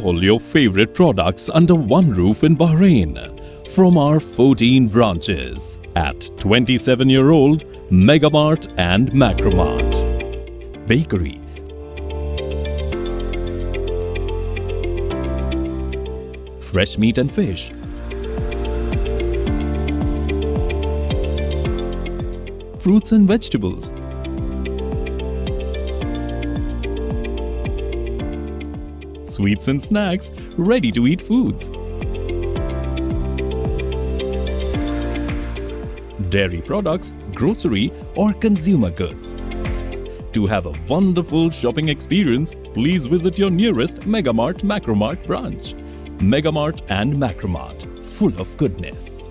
all your favorite products under one roof in Bahrain from our 14 branches at 27-year-old Megamart and Macromart. Bakery, fresh meat and fish, fruits and vegetables, sweets and snacks, ready-to-eat foods, dairy products, grocery or consumer goods. To have a wonderful shopping experience, please visit your nearest Megamart Macromart branch. Megamart and Macromart, full of goodness.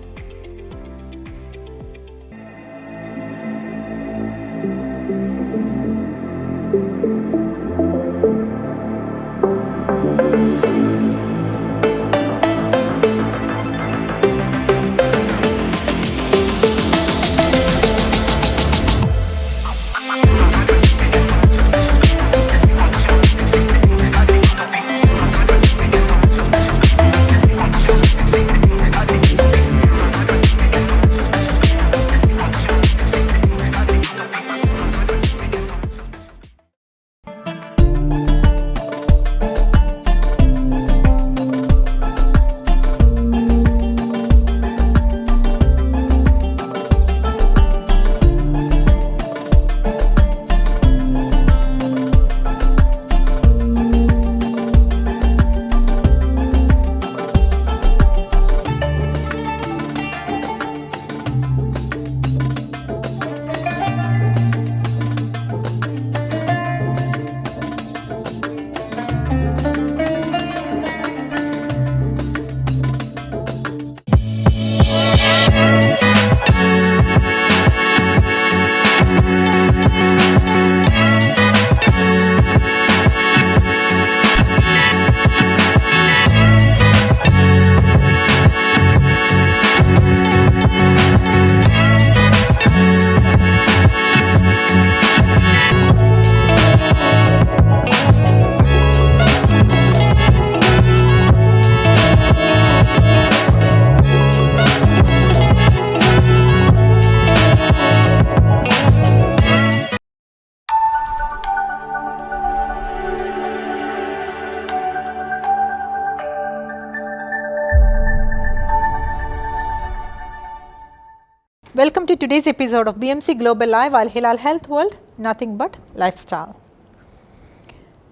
Welcome to today's episode of BMC Global Live, Al Hilal Health World, nothing but lifestyle.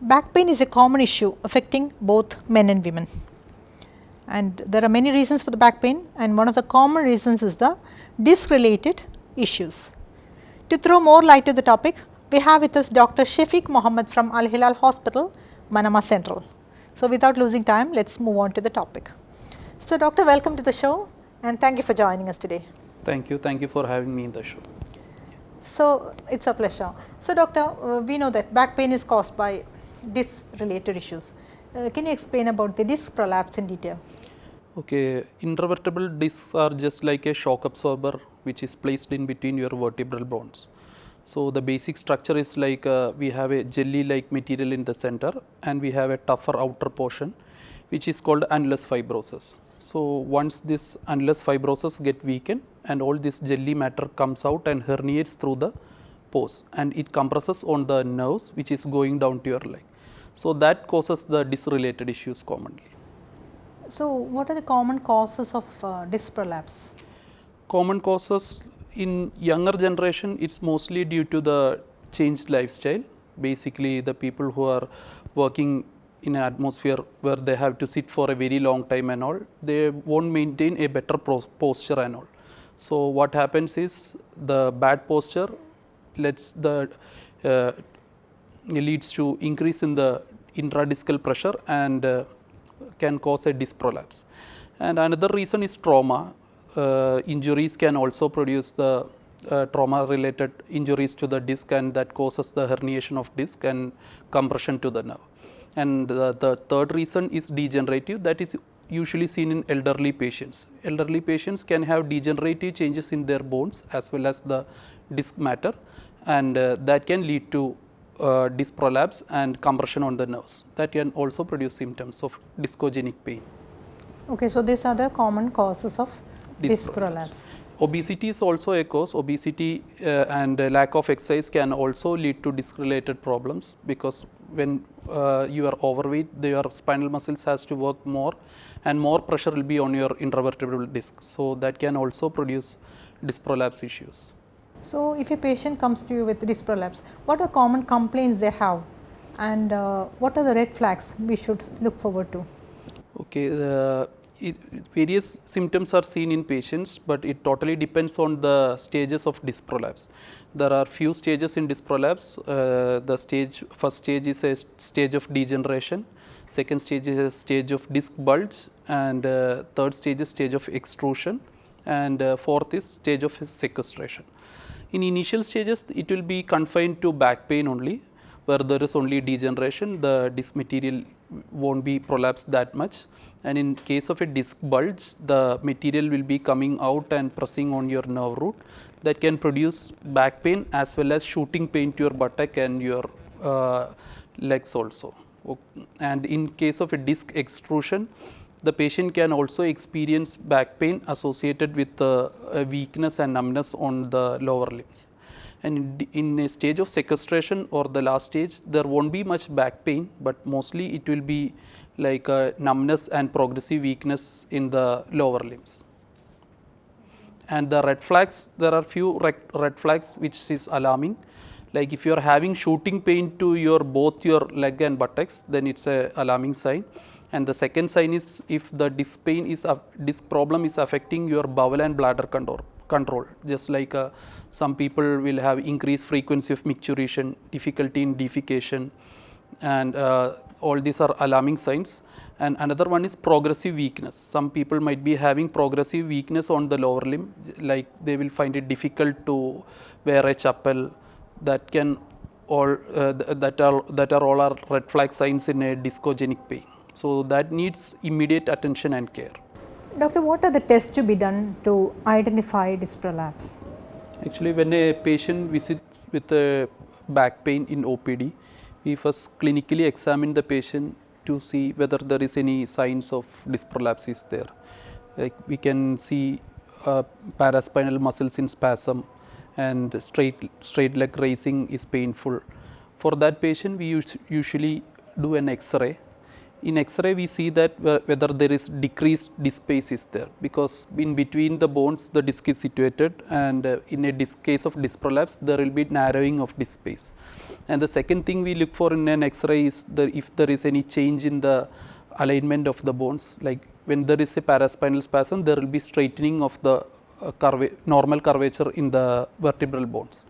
Back pain is a common issue affecting both men and women. And there are many reasons for the back pain, and one of the common reasons is the disc related issues. To throw more light to the topic, we have with us Dr. Shafeeq Muhammed from Al Hilal Hospital, Manama Central. So without losing time, let's move on to the topic. So doctor, welcome to the show and thank you for joining us today. Thank you for having me in the show. So it's a pleasure. So doctor, we know that back pain is caused by disc related issues. Can you explain about the disc prolapse in detail? Okay, intervertebral discs are just like a shock absorber which is placed in between your vertebral bones. So the basic structure is like we have a jelly like material in the center and we have a tougher outer portion which is called annulus fibrosus. So once this annulus fibrosus get weakened and all this jelly matter comes out and herniates through the pores and it compresses on the nerves which is going down to your leg. So that causes the disc related issues commonly. So what are the common causes of disc prolapse? Common causes in younger generation, it's mostly due to the changed lifestyle. Basically the people who are working in an atmosphere where they have to sit for a very long time and all, they won't maintain a better posture and all. So what happens is the bad posture leads to increase in the intradiscal pressure and can cause a disc prolapse. And another reason is trauma. Injuries can also produce the trauma related injuries to the disc, and that causes the herniation of disc and compression to the nerve. And the third reason is degenerative, that is usually seen in elderly patients. Elderly patients can have degenerative changes in their bones as well as the disc matter, and that can lead to disc prolapse and compression on the nerves. That can also produce symptoms of discogenic pain. Okay, so these are the common causes of disc prolapse. prolapse. Obesity is also a cause. Obesity and lack of exercise can also lead to disc related problems, because when you are overweight, your spinal muscles has to work more, and more pressure will be on your intervertebral disc. So that can also produce disc prolapse issues. So if a patient comes to you with disc prolapse, what are common complaints they have, and what are the red flags we should look forward to? Okay, various symptoms are seen in patients, but it totally depends on the stages of disc prolapse. There are few stages in disc prolapse. First stage is a stage of degeneration, second stage is a stage of disc bulge, and third stage is stage of extrusion, and fourth is stage of sequestration. In initial stages, it will be confined to back pain only, where there is only degeneration. The disc material won't be prolapsed that much, and in case of a disc bulge, the material will be coming out and pressing on your nerve root. That can produce back pain as well as shooting pain to your buttock and your legs also. And in case of a disc extrusion, the patient can also experience back pain associated with weakness and numbness on the lower limbs. And in a stage of sequestration or the last stage, there won't be much back pain, but mostly it will be like numbness and progressive weakness in the lower limbs. And the red flags, there are few red flags which is alarming. Like if you are having shooting pain to both your leg and buttocks, then it's a alarming sign. And the second sign is if the disc problem is affecting your bowel and bladder control. Just like some people will have increased frequency of micturition, difficulty in defecation, and all these are alarming signs. And another one is progressive weakness. Some people might be having progressive weakness on the lower limb, like they will find it difficult to wear a chappal. That can all that are all are red flag signs in a discogenic pain. So that needs immediate attention and care. Doctor, what are the tests to be done to identify disc prolapse? Actually, when a patient visits with a back pain in OPD, we first clinically examine the patient to see whether there is any signs of disc prolapse is there. Like we can see paraspinal muscles in spasm, and straight leg raising is painful. For that patient, we usually do an X-ray. In X-ray, we see that whether there is decreased disc space is there, because in between the bones the disc is situated, and in a case of disc prolapse there will be narrowing of disc space. And the second thing we look for in an X-ray is if there is any change in the alignment of the bones. Like when there is a paraspinal spasm, there will be straightening of the normal curvature in the vertebral bones.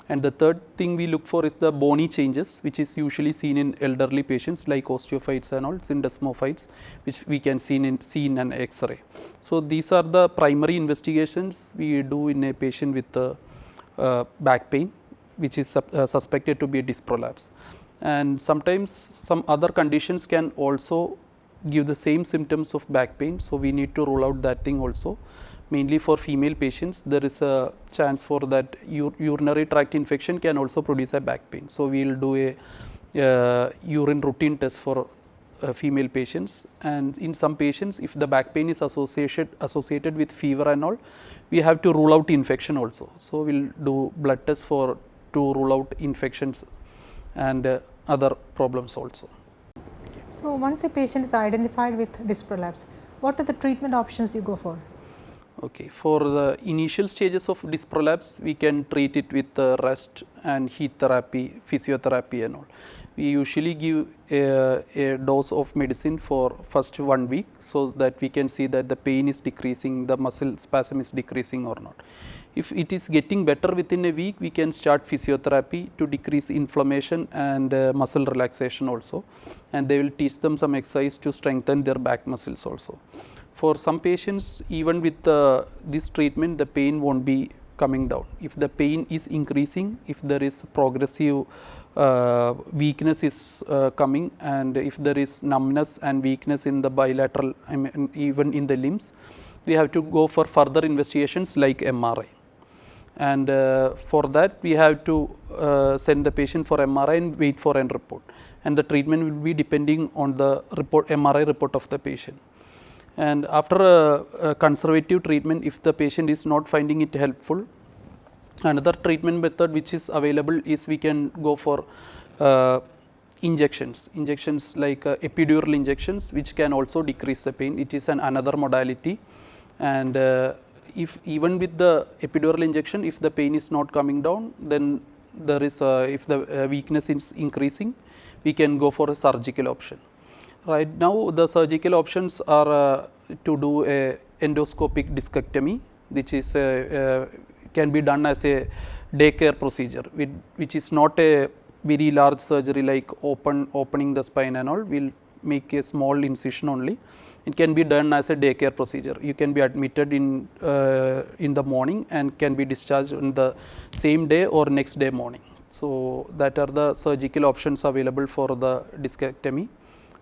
And the third thing we look for is the bony changes, which is usually seen in elderly patients like osteophytes and all, syndesmophytes, which we can see in an X-ray. So these are the primary investigations we do in a patient with back pain, which is suspected to be a disc prolapse. And sometimes some other conditions can also give the same symptoms of back pain, so we need to rule out that thing also. Mainly for female patients, there is a chance for that urinary tract infection can also produce a back pain. So we will do a urine routine test for female patients, and in some patients, if the back pain is associated with fever and all, we have to rule out infection also. So we will do blood tests to rule out infections and other problems also. So once a patient is identified with disc prolapse, what are the treatment options you go for? Okay, for the initial stages of disc prolapse, we can treat it with rest and heat therapy, physiotherapy and all. We usually give a dose of medicine for first 1 week, so that we can see that the pain is decreasing, the muscle spasm is decreasing or not. If it is getting better within a week, we can start physiotherapy to decrease inflammation and muscle relaxation also, and they will teach them some exercise to strengthen their back muscles also. For some patients, even with this treatment, the pain won't be coming down. If the pain is increasing, if there is progressive weakness is coming, and if there is numbness and weakness in the bilateral, even in the limbs, we have to go for further investigations like MRI. and for that we have to send the patient for MRI and wait for end report, and the treatment will be depending on the report, MRI report of the patient. And after a conservative treatment, if the patient is not finding it helpful, another treatment method which is available is we can go for injections like epidural injections, which can also decrease the pain. It is another modality, and if even with the epidural injection, if the pain is not coming down, then there is if the weakness is increasing, we can go for a surgical option. Right now the surgical options are to do a endoscopic discectomy, which is can be done as a daycare procedure, which is not a very large surgery like opening the spine and all. We'll make a small incision only. It can be done as a daycare procedure. You can be admitted in the morning and can be discharged in the same day or next day morning. So that are the surgical options available for the discectomy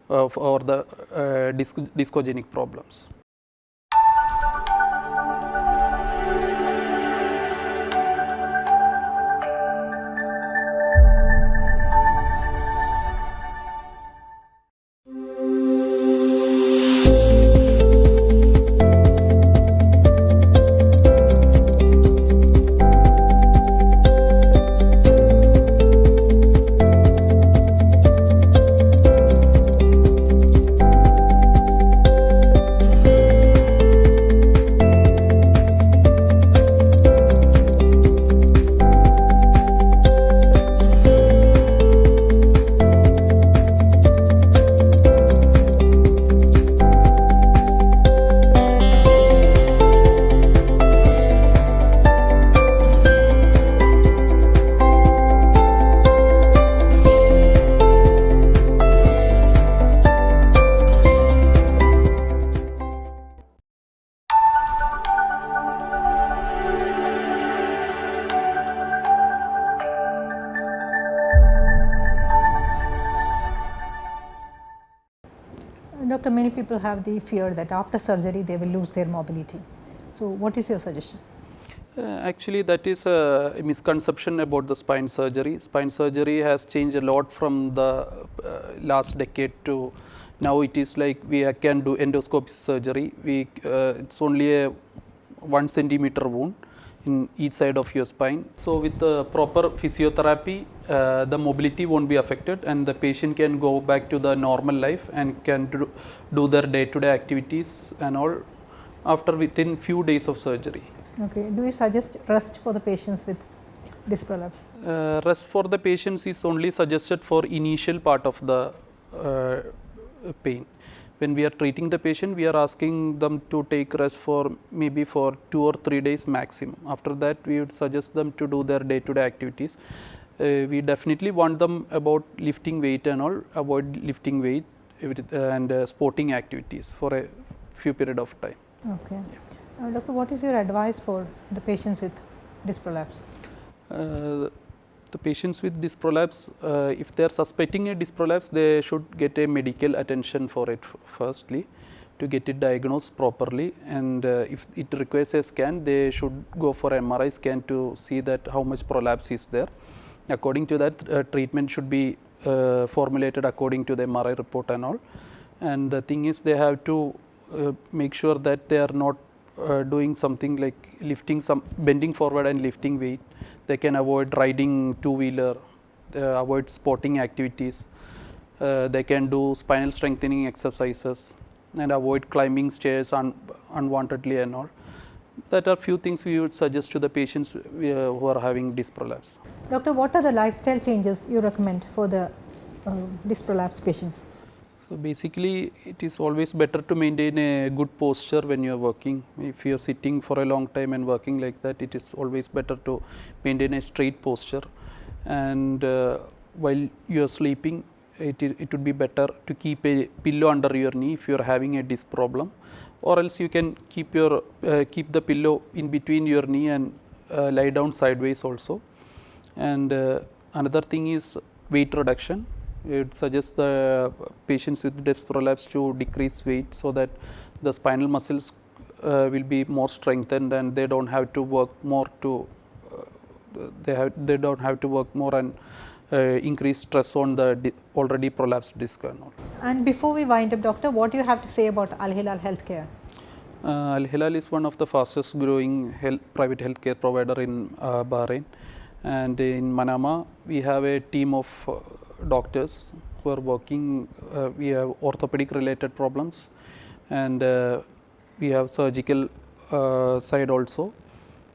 or the discogenic problems. Doctor, many people have the fear that after surgery they will lose their mobility. So, what is your suggestion? Actually, that is a misconception about the spine surgery. Spine surgery has changed a lot from the last decade to now. It is like we can do endoscopic surgery. It's only a 1 centimeter wound in each side of your spine. So with the proper physiotherapy, the mobility won't be affected, and the patient can go back to the normal life and can do their day-to-day activities and all after within few days of surgery. Okay. Do you suggest rest for the patients with disc prolapse? Rest for the patients is only suggested for initial part of the pain. When we are treating the patient, we are asking them to take rest for maybe for 2 or 3 days maximum. After that, we would suggest them to do their day-to-day activities. We definitely want them about lifting weight and all, avoid lifting weight and sporting activities for a few period of time. Okay. Doctor, what is your advice for the patients with disc prolapse? The patients with disc prolapse, if they are suspecting a disc prolapse, they should get a medical attention for it firstly to get it diagnosed properly, and if it requires a scan, they should go for MRI scan to see that how much prolapse is there. According to that, treatment should be formulated according to the MRI report and all. And the thing is, they have to make sure that they are not doing something like bending forward and lifting weight. They can avoid riding two-wheeler, avoid sporting activities. They can do spinal strengthening exercises and avoid climbing stairs unwantedly and all. That are few things we would suggest to the patients who are having disc prolapse. Doctor, what are the lifestyle changes you recommend for the disc prolapse patients? So basically, it is always better to maintain a good posture when you are working. If you are sitting for a long time and working like that, it is always better to maintain a straight posture. And while you are sleeping, it would be better to keep a pillow under your knee if you are having a disc problem, or else you can keep the pillow in between your knee and lie down sideways also. And another thing is weight reduction. We would suggest the patients with disc prolapse to decrease weight so that the spinal muscles will be more strengthened and they don't have to work more to they don't have to work more and increase stress on the already prolapsed disc and all. And before we wind up, doctor, what do you have to say about Al Hilal Healthcare? Al Hilal is one of the fastest growing private healthcare provider in Bahrain, and in Manama we have a team of doctors who are working. We have orthopedic related problems, and we have surgical side also.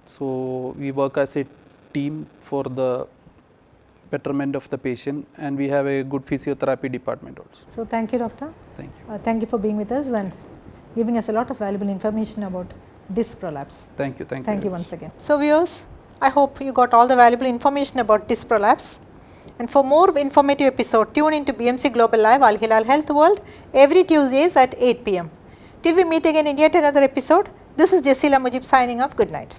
So we work as a team for the betterment of the patient, and we have a good physiotherapy department also. So thank you, doctor. Thank you. Thank you for being with us and giving us a lot of valuable information about disc prolapse. Thank you. Thank you once again. So viewers, I hope you got all the valuable information about disc prolapse. And for more informative episode, tune into BMC Global Live Al Hilal Health World every Tuesdays at 8 p.m. Till we meet again in yet another episode, this is Jasseela Mujeeb signing off. Good night.